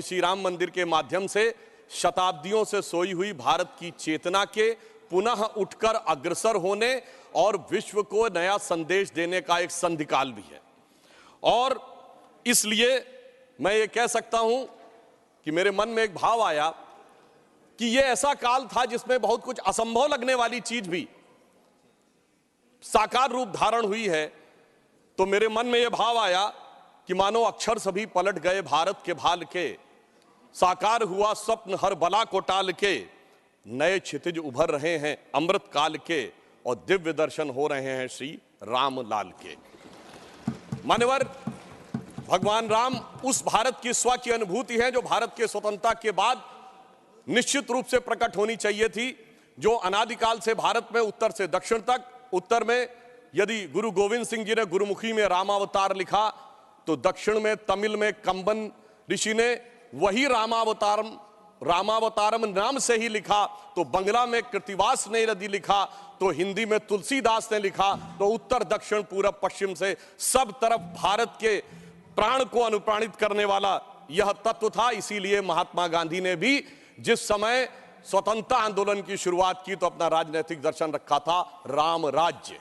श्री राम मंदिर के माध्यम से शताब्दियों से सोई हुई भारत की चेतना के पुनः उठकर अग्रसर होने और विश्व को नया संदेश देने का एक संधिकाल भी है। और इसलिए मैं ये कह सकता हूं कि मेरे मन में एक भाव आया कि ये ऐसा काल था जिसमें बहुत कुछ असंभव लगने वाली चीज भी साकार रूप धारण हुई है। तो मेरे मन में यह भाव आया कि मानो अक्षर सभी पलट गए भारत के भाल के, साकार हुआ स्वप्न हर बला को टाल के, नए क्षितिज उभर रहे हैं अमृत काल के और दिव्य दर्शन हो रहे हैं श्री राम लाल के। मान्यवर, भगवान राम उस भारत की स्व की अनुभूति है जो भारत के स्वतंत्रता के बाद निश्चित रूप से प्रकट होनी चाहिए थी, जो अनादिकाल से भारत में उत्तर से दक्षिण तक, उत्तर में यदि गुरु गोविंद सिंह जी ने गुरुमुखी में रामावतार लिखा तो दक्षिण में तमिल में कंबन ऋषि ने वही रामावतारम नाम से ही लिखा, तो बंगला में कृतिवास ने यदि लिखा तो हिंदी में तुलसीदास ने लिखा, तो उत्तर दक्षिण पूरब पश्चिम से सब तरफ भारत के प्राण को अनुप्राणित करने वाला यह तत्व था। इसीलिए महात्मा गांधी ने भी जिस समय स्वतंत्रता आंदोलन की शुरुआत की तो अपना राजनीतिक दर्शन रखा था राम राज्य,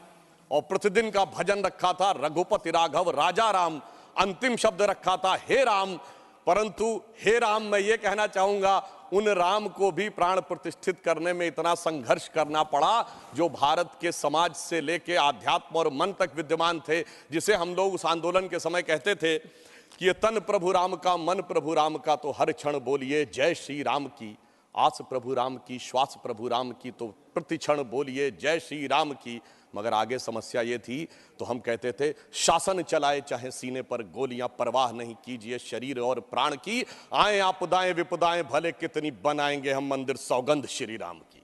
और प्रतिदिन का भजन रखा था रघुपति राघव राजा राम, अंतिम शब्द रखा था हे राम। परंतु हे राम, मैं ये कहना चाहूंगा उन राम को भी प्राण प्रतिष्ठित करने में इतना संघर्ष करना पड़ा जो भारत के समाज से लेके आध्यात्म और मन तक विद्यमान थे, जिसे हम लोग उस आंदोलन के समय कहते थे कि ये तन प्रभु राम का, मन प्रभु राम का, तो हर क्षण बोलिए जय श्री राम की, आस प्रभु राम की, श्वास प्रभु राम की, तो प्रति क्षण बोलिए जय श्री राम की। मगर आगे समस्या ये थी तो हम कहते थे शासन चलाए चाहे सीने पर गोलियां, परवाह नहीं कीजिए शरीर और प्राण की, आए आपदाएं विपदाएं भले कितनी, बनाएंगे हम मंदिर सौगंध श्री राम की।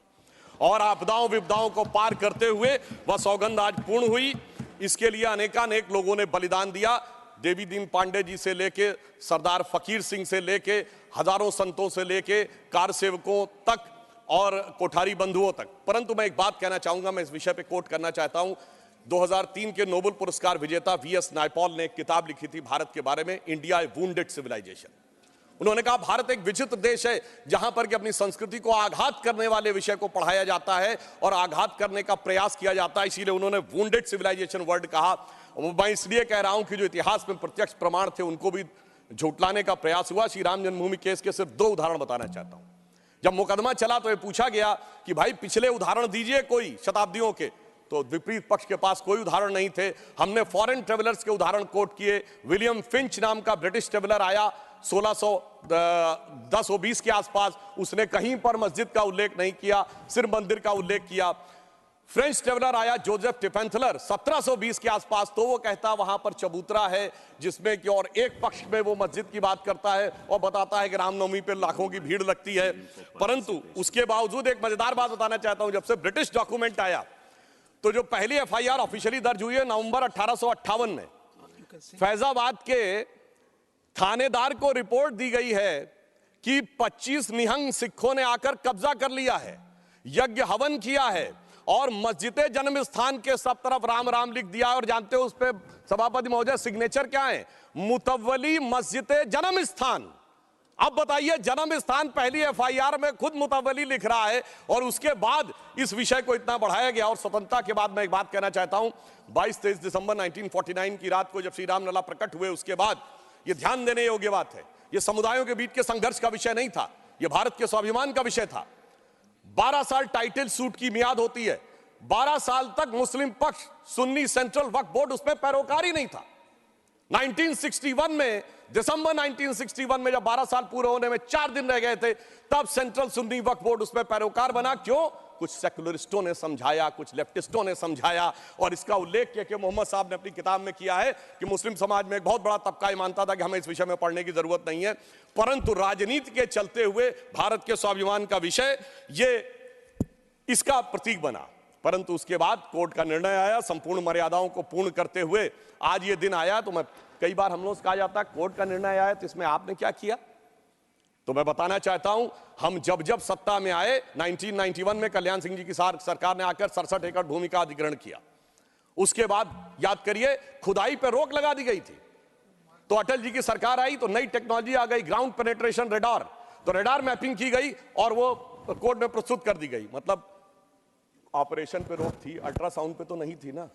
और आपदाओं विपदाओं को पार करते हुए वह सौगंध आज पूर्ण हुई। इसके लिए अनेकानेक लोगों ने बलिदान दिया, देवी दीन पांडे जी से लेके सरदार फकीर सिंह से लेके हजारों संतों से लेके कार सेवकों तक और कोठारी बंधुओं तक। परंतु मैं एक बात कहना चाहूंगा, मैं इस विषय पे कोट करना चाहता हूं। 2003 के नोबेल पुरस्कार विजेता वीएस नायपॉल ने एक किताब लिखी थी भारत के बारे में, इंडिया ए वुंडेड सिविलाइजेशन। उन्होंने कहा भारत एक विचित्र देश है जहां पर कि अपनी संस्कृति को आघात करने वाले विषय को पढ़ाया जाता है और आघात करने का प्रयास किया जाता है, इसीलिए उन्होंने वुंडेड सिविलाइजेशन वर्ड कहा। मैं इसलिए कह रहा हूं कि जो इतिहास में प्रत्यक्ष प्रमाण थे उनको भी झुटलाने का प्रयास हुआ। श्री राम जन्मभूमि केस के सिर्फ 2 उदाहरण बताना चाहता हूं। जब मुकदमा चला तो ये पूछा गया कि भाई पिछले उदाहरण दीजिए कोई शताब्दियों के, तो विपरीत पक्ष के पास कोई उदाहरण नहीं थे। हमने फॉरेन ट्रेवलर्स के उदाहरण कोट किए। विलियम फिंच नाम का ब्रिटिश ट्रेवलर आया 1610-20 के आसपास, उसने कहीं पर मस्जिद का उल्लेख नहीं किया, सिर्फ मंदिर का उल्लेख किया। फ्रेंच ट्रेवलर आया जोसेफ टिपेंथलर 1720 के आसपास, तो वो कहता वहां पर चबूतरा है जिसमें कि और एक पक्ष में वो मस्जिद की बात करता है और बताता है कि रामनवमी पे लाखों की भीड़ लगती है। परंतु उसके बावजूद एक मजेदार बात बताना चाहता हूं, जब से ब्रिटिश डॉक्यूमेंट आया तो जो पहली एफआईआर ऑफिशियली दर्ज हुई है नवंबर 1858 में, फैजाबाद के थानेदार को रिपोर्ट दी गई है कि 25 निहंग सिखों ने आकर कब्जा कर लिया है, यज्ञ हवन किया है और मस्जिद जन्म स्थान के सब तरफ राम राम लिख दिया। और जानते हो उस पे सभापति महोदय सिग्नेचर क्या है? मुतव्वली मस्जिद जन्म स्थान। अब बताइए, जन्म स्थान पहली एफआईआर में खुद मुतव्वली लिख रहा है और उसके बाद इस विषय को इतना बढ़ाया गया। और स्वतंत्रता के बाद मैं एक बात कहना चाहता हूं, 22-23 दिसंबर 1949 की रात को जब श्री राम लला प्रकट हुए, उसके बाद यह ध्यान देने योग्य बात है, यह समुदायों के बीच के संघर्ष का विषय नहीं था, यह भारत के स्वाभिमान का विषय था। 12 साल टाइटल सूट की मियाद होती है, 12 साल तक मुस्लिम पक्ष सुन्नी सेंट्रल वक्फ बोर्ड उसमें पैरोकार ही नहीं था। 1961 में, दिसंबर 1961 में जब 12 साल पूरे होने में 4 दिन रह गए थे, तब सेंट्रल सुन्नी वक्फ बोर्ड उसमें पैरोकार बना। क्यों? कुछ सेकुलरिस्टों ने समझाया, कुछ लेफ्टिस्टों ने समझाया, और इसका उल्लेख के मोहम्मद साहब ने अपनी किताब में किया है कि मुस्लिम समाज में एक बहुत बड़ा तबका ये मानता था कि हमें इस विषय में पढ़ने की जरूरत नहीं है। परंतु राजनीति के चलते हुए भारत के स्वाभिमान का विषय ये इसका प्रतीक बना। परंतु उसके बाद कोर्ट का निर्णय आया, संपूर्ण मर्यादाओं को पूर्ण करते हुए आज ये दिन आया। तो मैं कई बार हम लोग से कहा जाता है कोर्ट का निर्णय आया तो इसमें आपने क्या किया? तो मैं बताना चाहता हूं, हम जब जब सत्ता में आए 1991 में कल्याण सिंह जी की सरकार ने आकर 67 एकड़ भूमि का अधिग्रहण किया। उसके बाद याद करिए खुदाई पर रोक लगा दी गई थी। तो अटल जी की सरकार आई तो नई टेक्नोलॉजी आ गई, ग्राउंड पेनिट्रेशन रेडार, तो रेडार मैपिंग की गई और वो कोर्ट में प्रस्तुत कर दी गई। मतलब ऑपरेशन पे रोक थी, अल्ट्रासाउंड पे तो नहीं थी ना,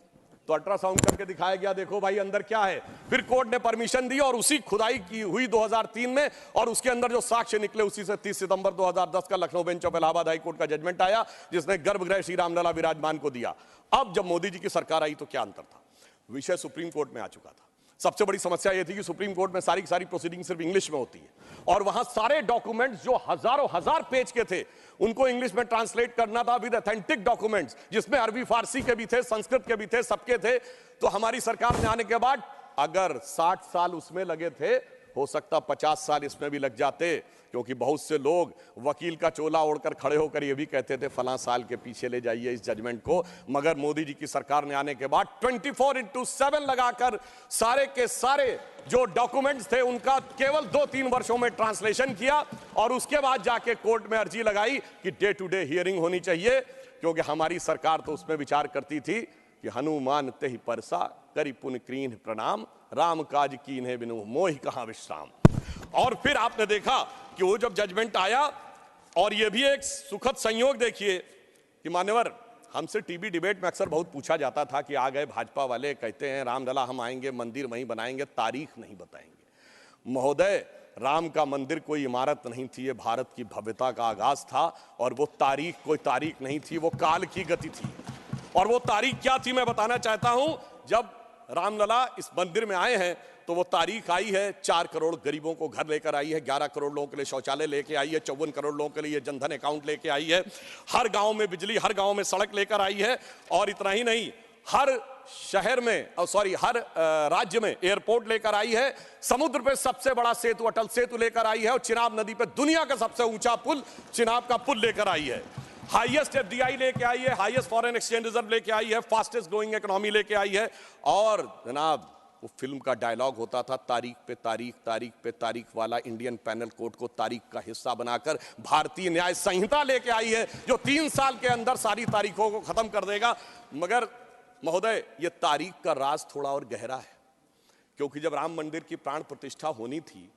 तो अल्ट्रासाउंड करके दिखाया गया, देखो भाई अंदर क्या है। फिर कोर्ट ने परमिशन दी और उसी खुदाई की हुई 2003 में, और उसके अंदर जो साक्ष्य निकले उसी से 30 सितंबर 2010 का Lucknow bench of Allahabad high court का जजमेंट आया, जिसने गर्भगृह श्री रामलला विराजमान को दिया। अब जब मोदी जी की सरकार आई तो क्या अंतर था? विषय सुप्रीम कोर्ट में आ चुका था। सबसे बड़ी समस्या यह थी कि सुप्रीम कोर्ट में सारी की सारी प्रोसीडिंग सिर्फ इंग्लिश में होती है और वहां सारे डॉक्यूमेंट्स जो हजारों हजार पेज के थे उनको इंग्लिश में ट्रांसलेट करना था विद ऑथेंटिक डॉक्यूमेंट्स, जिसमें अरबी फारसी के भी थे, संस्कृत के भी थे, सबके थे। तो हमारी सरकार में आने के बाद अगर 60 साल उसमें लगे थे, हो सकता 50 साल इसमें भी लग जाते, क्योंकि बहुत से लोग वकील का चोला ओढ़कर खड़े होकर ये भी कहते थे फलां साल के पीछे ले जाइए इस जजमेंट को। मगर मोदी जी की सरकार ने आने के बाद 24/7 लगाकर सारे के सारे जो डॉक्यूमेंट्स थे उनका केवल 2-3 वर्षों में ट्रांसलेशन किया और उसके बाद जाके कोर्ट में अर्जी लगाई कि डे टू डे हियरिंग होनी चाहिए, क्योंकि हमारी सरकार तो उसमें विचार करती थी कि हनुमान तेहि परसा करि पुन कीन्ह प्रणाम, राम काज कीन्हे बिनु मोहि कहां विश्राम। और फिर आपने देखा कि वो जब जजमेंट आया, और ये भी एक सुखद संयोग देखिए कि मान्यवर, हमसे टीवी डिबेट में अक्सर बहुत पूछा जाता था कि आ गए भाजपा वाले, कहते हैं रामलला हम आएंगे, मंदिर वहीं बनाएंगे, तारीख नहीं बताएंगे। महोदय, राम का मंदिर कोई इमारत नहीं थी, ये भारत की भव्यता का आगाज था, और वो तारीख कोई तारीख नहीं थी, वो काल की गति थी। और वो तारीख क्या थी मैं बताना चाहता हूं। जब रामलला इस मंदिर में आए हैं तो वो तारीख आई है, 4 करोड़ गरीबों को घर लेकर आई है, 11 करोड़ लोगों के लिए शौचालय लेके आई है, 54 करोड़ लोगों के लिए जनधन अकाउंट लेके आई है, हर गांव में बिजली, हर गांव में सड़क लेकर आई है, और इतना ही नहीं, हर शहर में हर राज्य में एयरपोर्ट लेकर आई है, समुद्र पे सबसे बड़ा सेतु अटल सेतु लेकर आई है, और चिनाब नदी पे दुनिया का सबसे ऊंचा पुल चिनाब का पुल लेकर आई है, हाईएस्ट एफडीआई लेके आई है, हाईएस्ट फॉरेन एक्सचेंज रिजर्व लेके आई है, फास्टेस्ट ग्रोइंग इकोनॉमी लेके आई है। और जनाब, वो फिल्म का डायलॉग होता था, तारीख पे तारीख, तारीख पे तारीख वाला इंडियन पैनल कोड को तारीख का हिस्सा बनाकर भारतीय न्याय संहिता लेके आई है, जो 3 साल के अंदर सारी तारीखों को खत्म कर देगा। मगर महोदय, ये तारीख का राज थोड़ा और गहरा है, क्योंकि जब राम मंदिर की प्राण प्रतिष्ठा होनी थी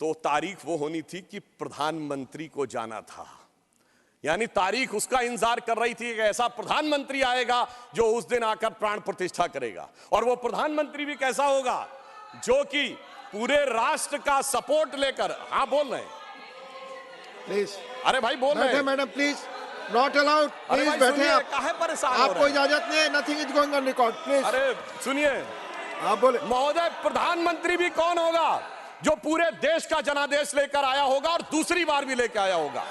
तो तारीख वो होनी थी कि प्रधानमंत्री को जाना था, यानी तारीख उसका इंतजार कर रही थी कि ऐसा प्रधानमंत्री आएगा जो उस दिन आकर प्राण प्रतिष्ठा करेगा। और वो प्रधानमंत्री भी कैसा होगा, जो कि पूरे राष्ट्र का सपोर्ट लेकर, हाँ बोल रहे हैं प्लीज, अरे भाई बोल रहे हैं madam please, not allowed, please बैठे आप, काहे परेशान आपको इजाजत नहीं है, nothing is going on record, please. अरे सुनिए, आप बोले। महोदय, प्रधानमंत्री भी कौन होगा, जो पूरे देश का जनादेश लेकर आया होगा और दूसरी बार भी लेकर आया होगा,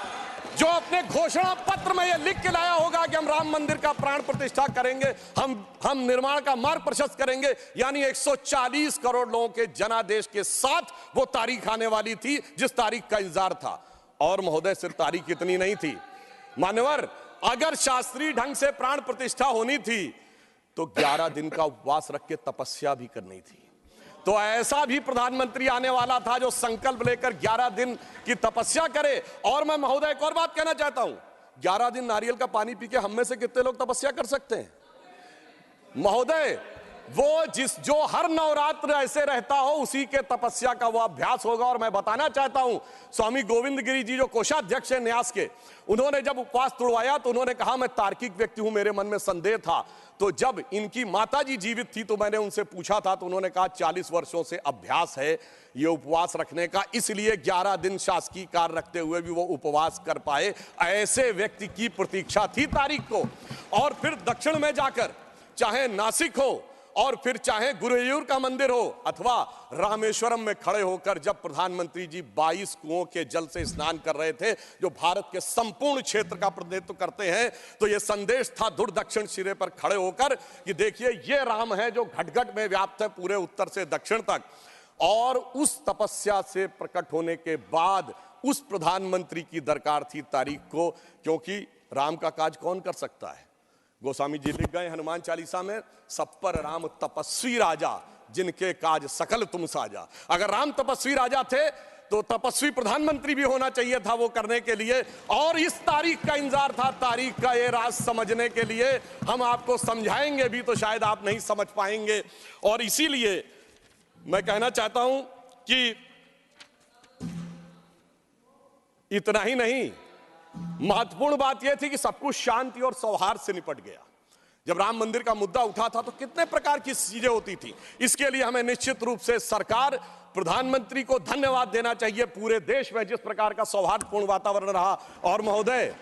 जो अपने घोषणा पत्र में यह लिख के लाया होगा कि हम राम मंदिर का प्राण प्रतिष्ठा करेंगे, हम निर्माण का मार्ग प्रशस्त करेंगे, यानी 140 करोड़ लोगों के जनादेश के साथ वो तारीख आने वाली थी जिस तारीख का इंतजार था। और महोदय, सिर्फ तारीख इतनी नहीं थी मान्यवर, अगर शास्त्रीय ढंग से प्राण प्रतिष्ठा होनी थी तो 11 दिन का उपवास रख के तपस्या भी करनी थी। तो ऐसा भी प्रधानमंत्री आने वाला था जो संकल्प लेकर 11 दिन की तपस्या करे। और मैं महोदय एक और बात कहना चाहता हूं, 11 दिन नारियल का पानी पी के हम में से कितने लोग तपस्या कर सकते हैं महोदय? वो जो हर नवरात्र ऐसे रहता हो उसी के तपस्या का वो अभ्यास होगा। और मैं बताना चाहता हूं, स्वामी गोविंद गिरी जी जो कोषाध्यक्ष हैं न्यास के, उन्होंने जब उपवास तोड़वाया तो उन्होंने कहा मैं तार्किक व्यक्ति हूं, मेरे मन में संदेह था। तो जब इनकी माताजी जीवित थी तो मैंने उनसे पूछा था, तो उन्होंने कहा 40 वर्षों से अभ्यास है ये उपवास रखने का, इसलिए 11 दिन शासकीय कार्य रखते हुए भी वो उपवास कर पाए। ऐसे व्यक्ति की प्रतीक्षा थी तारीख को। और फिर दक्षिण में जाकर, चाहे नासिक हो और फिर चाहे गुरुवायूर का मंदिर हो अथवा रामेश्वरम में खड़े होकर जब प्रधानमंत्री जी 22 कुओं के जल से स्नान कर रहे थे, जो भारत के संपूर्ण क्षेत्र का प्रतिनिधित्व करते हैं, तो यह संदेश था दूर दक्षिण सिरे पर खड़े होकर कि देखिए ये राम है जो घट घट में व्याप्त है पूरे उत्तर से दक्षिण तक। और उस तपस्या से प्रकट होने के बाद उस प्रधानमंत्री की दरकार थी तारीख को, क्योंकि राम का काज कौन कर सकता है? गोस्वामी जी लिख गए हनुमान चालीसा में, सब पर राम तपस्वी राजा, जिनके काज सकल तुम साजा। अगर राम तपस्वी राजा थे तो तपस्वी प्रधानमंत्री भी होना चाहिए था वो करने के लिए। और इस तारीख का इंतजार था, तारीख का ये राज समझने के लिए। हम आपको समझाएंगे भी तो शायद आप नहीं समझ पाएंगे। और इसीलिए मैं कहना चाहता हूं कि इतना ही नहीं, महत्वपूर्ण बात यह थी कि सब कुछ शांति और सौहार्द से निपट गया। जब राम मंदिर का मुद्दा उठा था तो कितने प्रकार की चीजें होती थी। इसके लिए हमें निश्चित रूप से सरकार, प्रधानमंत्री को धन्यवाद देना चाहिए। पूरे देश में जिस प्रकार का सौहार्दपूर्ण वातावरण रहा, और महोदय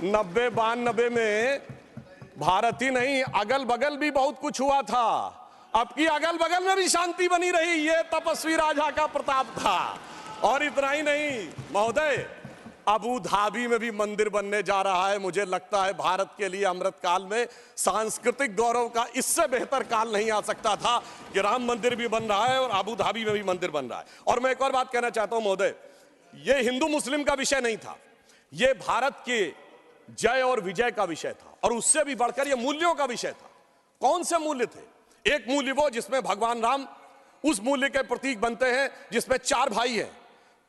90-92 में भारत ही नहीं, अगल बगल भी बहुत कुछ हुआ था। अब की अगल बगल में भी शांति बनी रही, ये तपस्वी राजा का प्रताप था। और इतना ही नहीं महोदय, अबू धाबी में भी मंदिर बनने जा रहा है। मुझे लगता है भारत के लिए अमृत काल में सांस्कृतिक गौरव का इससे बेहतर काल नहीं आ सकता था कि राम मंदिर भी बन रहा है और अबू धाबी में भी मंदिर बन रहा है। और मैं एक और बात कहना चाहता हूं महोदय, यह हिंदू मुस्लिम का विषय नहीं था, यह भारत के जय और विजय का विषय था, और उससे भी बढ़कर यह मूल्यों का विषय था। कौन से मूल्य थे? एक मूल्य वो जिसमें भगवान राम उस मूल्य के प्रतीक बनते हैं जिसमें 4 भाई हैं,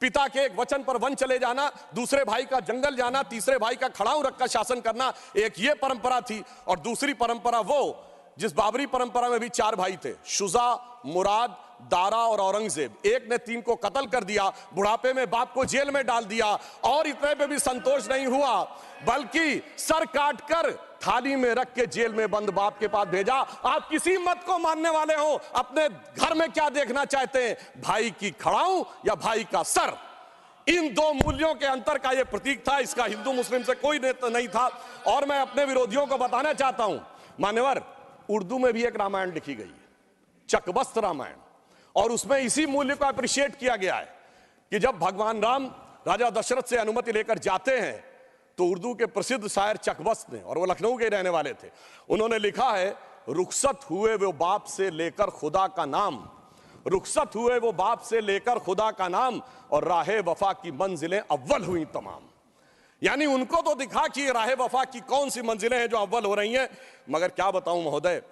पिता के एक वचन पर वन चले जाना, दूसरे भाई का जंगल जाना, तीसरे भाई का खड़ाऊ रखकर शासन करना, एक ये परंपरा थी। और दूसरी परंपरा वो जिस बाबरी परंपरा में भी 4 भाई थे, शुजा, मुराद, दारा और औरंगजेब। एक ने 3 को कत्ल कर दिया, बुढ़ापे में बाप को जेल में डाल दिया, और इतने पे भी संतोष नहीं हुआ, बल्कि सर काटकर थाली में रख के जेल में बंद बाप के पास भेजा। आप किसी मत को मानने वाले हो, अपने घर में क्या देखना चाहते हैं, भाई की खड़ाऊ या भाई का सर? इन 2 मूल्यों के अंतर का यह प्रतीक था। इसका हिंदू मुस्लिम से कोई नहीं था। और मैं अपने विरोधियों को बताना चाहता हूं, मान्यवर, उर्दू में भी एक रामायण लिखी गई है, चकबस्त रामायण, और उसमें इसी मूल्य को अप्रिशिएट किया गया है कि जब भगवान राम राजा दशरथ से अनुमति लेकर जाते हैं तो उर्दू के प्रसिद्ध शायर चकबस्त ने, और वो लखनऊ के रहने वाले थे, उन्होंने लिखा है, रुखसत हुए वो बाप से लेकर खुदा का नाम, रुखसत हुए वो बाप से लेकर खुदा का नाम, और राहे वफा की मंजिलें अव्वल हुई तमाम। यानी उनको तो दिखा कि राहे वफा की कौन सी मंजिलें हैं जो अव्वल हो रही हैं। मगर क्या बताऊं महोदय,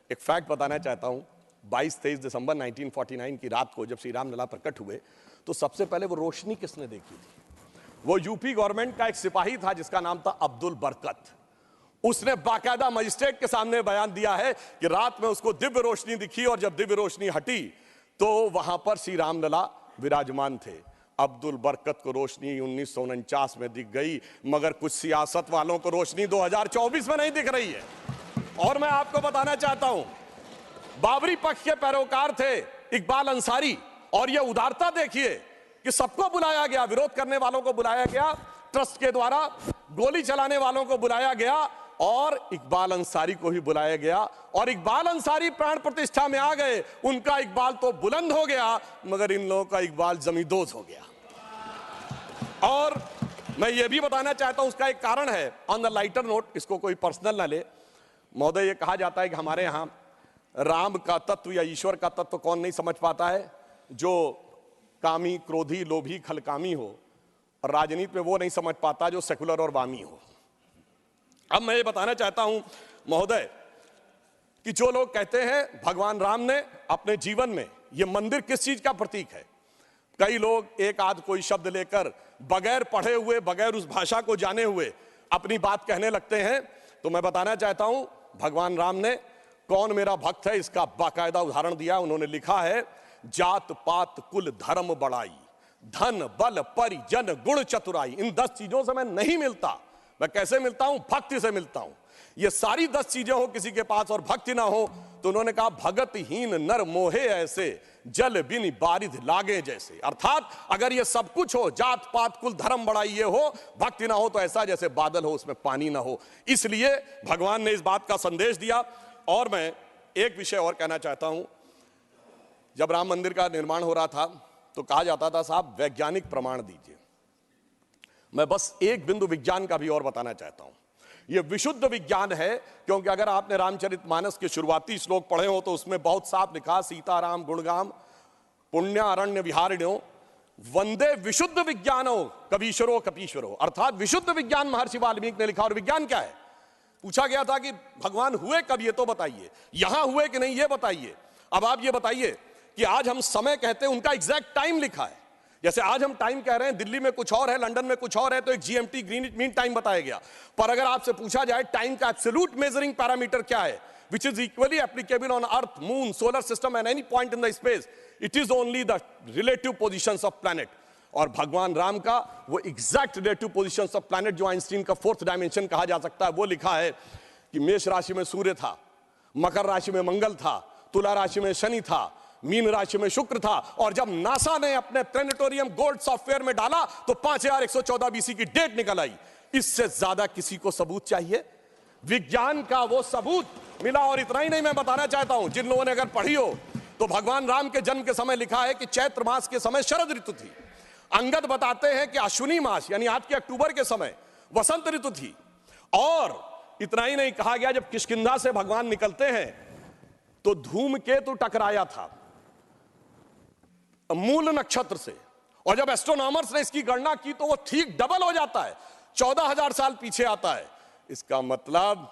एक फैक्ट बताना चाहता हूं। 22-23 दिसंबर 1949 की रात को जब श्री राम लला प्रकट हुए तो सबसे पहले वो रोशनी किसने देखी थी? वो यूपी गवर्नमेंट का एक सिपाही था जिसका नाम था अब्दुल बरकत। उसने बाकायदा मजिस्ट्रेट के सामने बयान दिया है कि रात में उसको दिव्य रोशनी दिखी, और जब दिव्य रोशनी हटी तो वहां पर श्री राम लला विराजमान थे। अब्दुल बरकत को रोशनी 1949 में दिख गई, मगर कुछ सियासत वालों को रोशनी 2024 में नहीं दिख रही है। और मैं आपको बताना चाहता हूं, बाबरी पक्ष के पैरोकार थे इकबाल अंसारी, और यह उदारता देखिए कि सबको बुलाया गया, विरोध करने वालों को बुलाया गया, ट्रस्ट के द्वारा गोली चलाने वालों को बुलाया गया, और इकबाल अंसारी को ही बुलाया गया। और इकबाल अंसारी प्राण प्रतिष्ठा में आ गए। उनका इकबाल तो बुलंद हो गया, मगर इन लोगों का इकबाल जमींदोज हो गया। और मैं ये भी बताना चाहता हूं, उसका एक कारण है। ऑन द लाइटर नोट, इसको कोई पर्सनल ना ले महोदय, ये कहा जाता है कि हमारे यहां राम का तत्व या ईश्वर का तत्व कौन नहीं समझ पाता है? जो कामी, क्रोधी, लोभी, खलकामी हो। और राजनीति में वो नहीं समझ पाता जो सेकुलर और वामी हो। अब मैं ये बताना चाहता हूं महोदय कि जो लोग कहते हैं भगवान राम ने अपने जीवन में ये मंदिर किस चीज का प्रतीक है, कई लोग एक आध कोई शब्द लेकर बगैर पढ़े हुए, बगैर उस भाषा को जाने हुए अपनी बात कहने लगते हैं। तो मैं बताना चाहता हूं, भगवान राम ने कौन मेरा भक्त है इसका बाकायदा उदाहरण दिया। उन्होंने लिखा है, जात पात कुल धर्म बड़ाई, धन बल परिजन गुण चतुराई। इन 10 चीजों से मैं नहीं मिलता। मैं कैसे मिलता हूं? भक्ति से मिलता हूं। ये सारी 10 चीजें हो किसी के पास और भक्ति ना हो, तो उन्होंने कहा, भगतहीन नर मोहे ऐसे, जल बिन बारिध लागे जैसे। अर्थात अगर ये सब कुछ हो, जात पात कुल धर्म बड़ाई ये हो, भक्ति ना हो, तो ऐसा जैसे बादल हो उसमें पानी ना हो। इसलिए भगवान ने इस बात का संदेश दिया। और मैं एक विषय और कहना चाहता हूं, जब राम मंदिर का निर्माण हो रहा था तो कहा जाता था, साहब वैज्ञानिक प्रमाण दीजिए। मैं बस एक बिंदु विज्ञान का भी और बताना चाहता हूं। यह विशुद्ध विज्ञान है, क्योंकि अगर आपने रामचरितमानस के शुरुआती श्लोक पढ़े हो तो उसमें बहुत साफ लिखा, सीताराम गुणगाम पुण्य अरण्य विहारिण्यो वंदे विशुद्ध विज्ञानो कबीश्वरो कपीश्वरो। अर्थात विशुद्ध विज्ञान महर्षि वाल्मीकि ने लिखा। और विज्ञान क्या है? पूछा गया था कि भगवान हुए कब, ये तो बताइए, यहां हुए कि नहीं ये बताइए। अब आप ये बताइए कि आज हम समय कहते हैं, उनका एग्जैक्ट टाइम लिखा है। जैसे आज हम टाइम कह रहे हैं, दिल्ली में कुछ और है, लंदन में कुछ और है, तो एक जीएमटी ग्रीनिच मीन टाइम बताया गया। पर अगर आपसे पूछा जाए टाइम का एब्सोल्यूट मेजरिंग पैरामीटर क्या है, which is equally applicable on Earth, Moon, solar system and any point in the space. It is only the relative positions of planet. और भगवान राम का वो exact relative positions of planet जो Einstein का fourth dimension कहा जा सकता है, वो लिखा है कि मेष राशि में सूर्य था, मकर राशि में मंगल था, तुला राशि में शनि था, मीन राशि में शुक्र था। और जब नासा ने अपने प्लेनेटोरियम गोल्ड सॉफ्टवेयर में डाला तो 5114 बीसी की डेट निकल आई। इससे ज्यादा किसी को सबूत चाहिए? विज्ञान का वो सबूत मिला। और इतना ही नहीं, मैं बताना चाहता हूं, जिन लोगों ने अगर पढ़ी हो तो भगवान राम के जन्म के समय लिखा है कि चैत्र मास के समय शरद ऋतु थी। अंगद बताते हैं कि अश्विनी मास यानी आज के अक्टूबर के समय वसंत ऋतु थी। और इतना ही नहीं, कहा गया जब किष्किंधा से भगवान निकलते हैं तो धूमकेतु टकराया था मूल नक्षत्र से, और जब एस्ट्रोनॉमर्स ने इसकी गणना की तो वो ठीक डबल हो जाता है, 14,000 साल पीछे आता है। इसका मतलब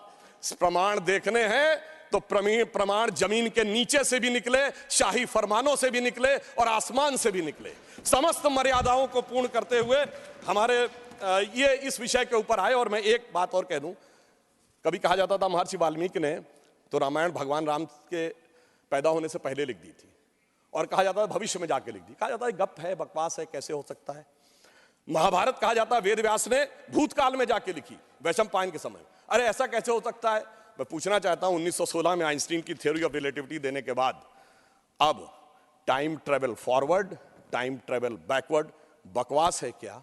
प्रमाण देखने हैं तो प्रमाण जमीन के नीचे से भी निकले, शाही फरमानों से भी निकले और आसमान से भी निकले। समस्त मर्यादाओं को पूर्ण करते हुए हमारे ये इस विषय के ऊपर आए। और मैं एक बात और कह दूं, कभी कहा जाता था महर्षि वाल्मीकि ने तो रामायण भगवान राम के पैदा होने से पहले लिख दी थी, और कहा जाता है भविष्य में जाके लिख दी। कहा जाता है गप है, बकवास है, कैसे हो सकता है। महाभारत कहा जाता है वेद व्यास ने भूतकाल में जाके लिखी, वैशंपायन के समय। अरे ऐसा कैसे हो सकता है? मैं पूछना चाहता हूं, 1916 में आइंस्टीन की थ्योरी ऑफ रिलेटिविटी देने के बाद अब time travel forward, time travel backward बकवास है क्या?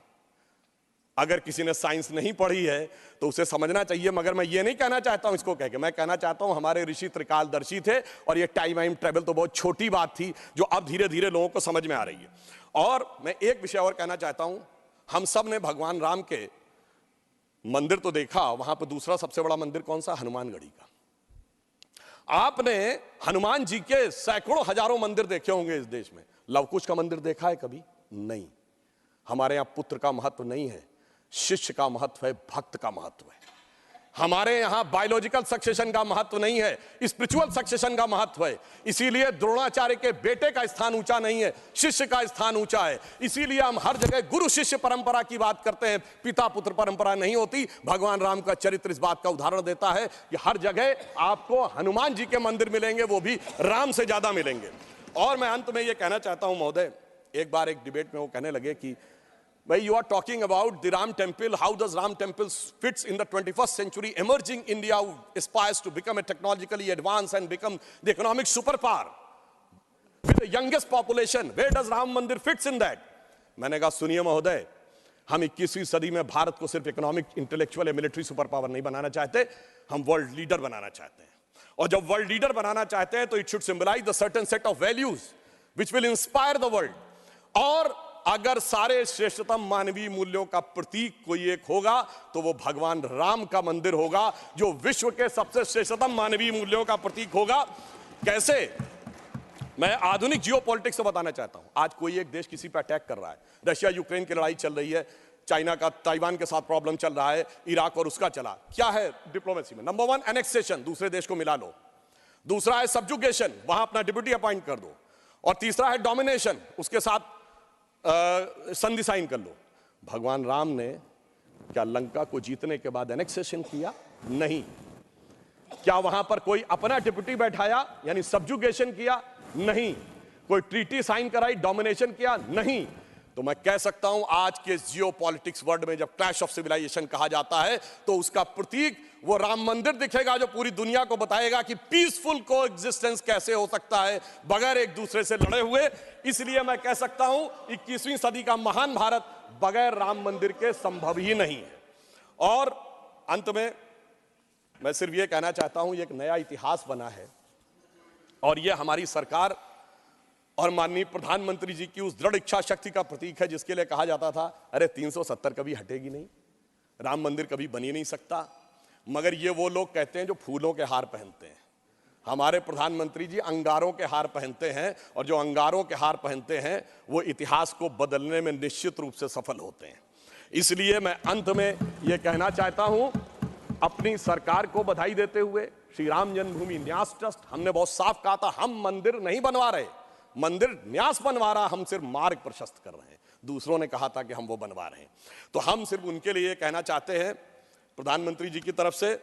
अगर किसी ने साइंस नहीं पढ़ी है तो उसे समझना चाहिए। मगर मैं ये नहीं कहना चाहता हूं इसको कह के, मैं कहना चाहता हूं हमारे ऋषि त्रिकालदर्शी थे, और ये टाइम ट्रेवल तो बहुत छोटी बात थी जो अब धीरे धीरे लोगों को समझ में आ रही है। और मैं एक विषय और कहना चाहता हूं, हम सब ने भगवान राम के मंदिर तो देखा, वहां पर दूसरा सबसे बड़ा मंदिर कौन सा? हनुमानगढ़ी का। आपने हनुमान जी के सैकड़ों हजारों मंदिर देखे होंगे इस देश में, लवकुश का मंदिर देखा है कभी? नहीं। हमारे यहां पुत्र का महत्व नहीं है, शिष्य का महत्व है, भक्त का महत्व है। हमारे यहां बायोलॉजिकल सक्सेशन का महत्व नहीं है, स्पिरिचुअल सक्सेशन का महत्व है। इसीलिए द्रोणाचार्य के बेटे का स्थान ऊंचा नहीं है, शिष्य का स्थान ऊंचा है। इसीलिए हम हर जगह गुरु शिष्य परंपरा की बात करते हैं, पिता पुत्र परंपरा नहीं होती। भगवान राम का चरित्र इस बात का उदाहरण देता है कि हर जगह आपको हनुमान जी के मंदिर मिलेंगे, वो भी राम से ज्यादा मिलेंगे। और मैं अंत में यह कहना चाहता हूं महोदय, एक बार एक डिबेट में वो कहने लगे कि भाई, you are talking about the Ram temple. How does Ram temple fits in the 21st century? Emerging India aspires to become a technologically advanced and become the economic superpower with the youngest population. Where does Ram Mandir fits in that? मैंने कहा सुनिए महोदय, हम 21वीं सदी में भारत को सिर्फ इकोनॉमिक, इंटेलेक्चुअल या मिलिट्री सुपर पावर नहीं बनाना चाहते, हम वर्ल्ड लीडर बनाना चाहते हैं। और जब वर्ल्ड लीडर बनाना चाहते हैं तो it should symbolise the certain set of values which will inspire the world. और अगर सारे श्रेष्ठतम मानवीय मूल्यों का प्रतीक कोई एक होगा तो वो भगवान राम का मंदिर होगा, जो विश्व के सबसे श्रेष्ठतम मानवीय मूल्यों का प्रतीक होगा। कैसे? मैं आधुनिक जियोपॉलिटिक्स से बताना चाहता हूं। आज कोई एक देश किसी पर अटैक कर रहा है, रशिया यूक्रेन की लड़ाई चल रही है, चाइना का ताइवान के साथ प्रॉब्लम चल रहा है, इराक और उसका चला। क्या है डिप्लोमेसी में? नंबर 1 एनेक्सेशन, दूसरे देश को मिला लो। दूसरा है सब्जुगेशन, वहां अपना डिप्यूटी अपॉइंट कर दो। और तीसरा है डोमिनेशन, उसके साथ संधि साइन कर लो। भगवान राम ने क्या लंका को जीतने के बाद एनेक्सेशन किया? नहीं। क्या वहां पर कोई अपना डिप्यूटी बैठाया यानी सब्जुगेशन किया? नहीं। कोई ट्रीटी साइन कराई, डोमिनेशन किया? नहीं। तो मैं कह सकता हूं आज के जियोपॉलिटिक्स वर्ल्ड में जब क्लैश ऑफ सिविलाइजेशन कहा जाता है तो उसका प्रतीक वो राम मंदिर दिखेगा, जो पूरी दुनिया को बताएगा कि पीसफुल को एग्जिस्टेंस कैसे हो सकता है बगैर एक दूसरे से लड़े हुए। इसलिए मैं कह सकता हूं 21वीं सदी का महान भारत बगैर राम मंदिर के संभव ही नहीं है। और अंत में मैं सिर्फ ये कहना चाहता हूं, ये एक नया इतिहास बना है और ये हमारी सरकार और माननीय प्रधानमंत्री जी की उस दृढ़ इच्छा शक्ति का प्रतीक है जिसके लिए कहा जाता था अरे 370 कभी हटेगी नहीं, राम मंदिर कभी बन ही नहीं सकता। मगर ये वो लोग कहते हैं जो फूलों के हार पहनते हैं। हमारे प्रधानमंत्री जी अंगारों के हार पहनते हैं, और जो अंगारों के हार पहनते हैं वो इतिहास को बदलने में निश्चित रूप से सफल होते हैं। इसलिए मैं अंत में ये कहना चाहता हूं, अपनी सरकार को बधाई देते हुए, श्री राम जन्मभूमि न्यास ट्रस्ट, हमने बहुत साफ कहा था हम मंदिर नहीं बनवा रहे, मंदिर न्यास बनवा रहा, हम सिर्फ मार्ग प्रशस्त कर रहे हैं। दूसरों ने कहा था कि हम वो बनवा रहे हैं, तो हम सिर्फ उनके लिए कहना चाहते हैं प्रधानमंत्री जी की तरफ से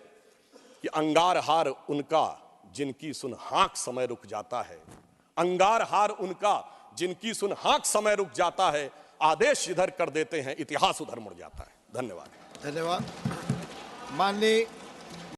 कि अंगार हार उनका जिनकी सुन हाँक समय रुक जाता है, अंगार हार उनका जिनकी सुन हाँक समय रुक जाता है, आदेश इधर कर देते हैं इतिहास उधर मुड़ जाता है। धन्यवाद। धन्यवाद। माननीय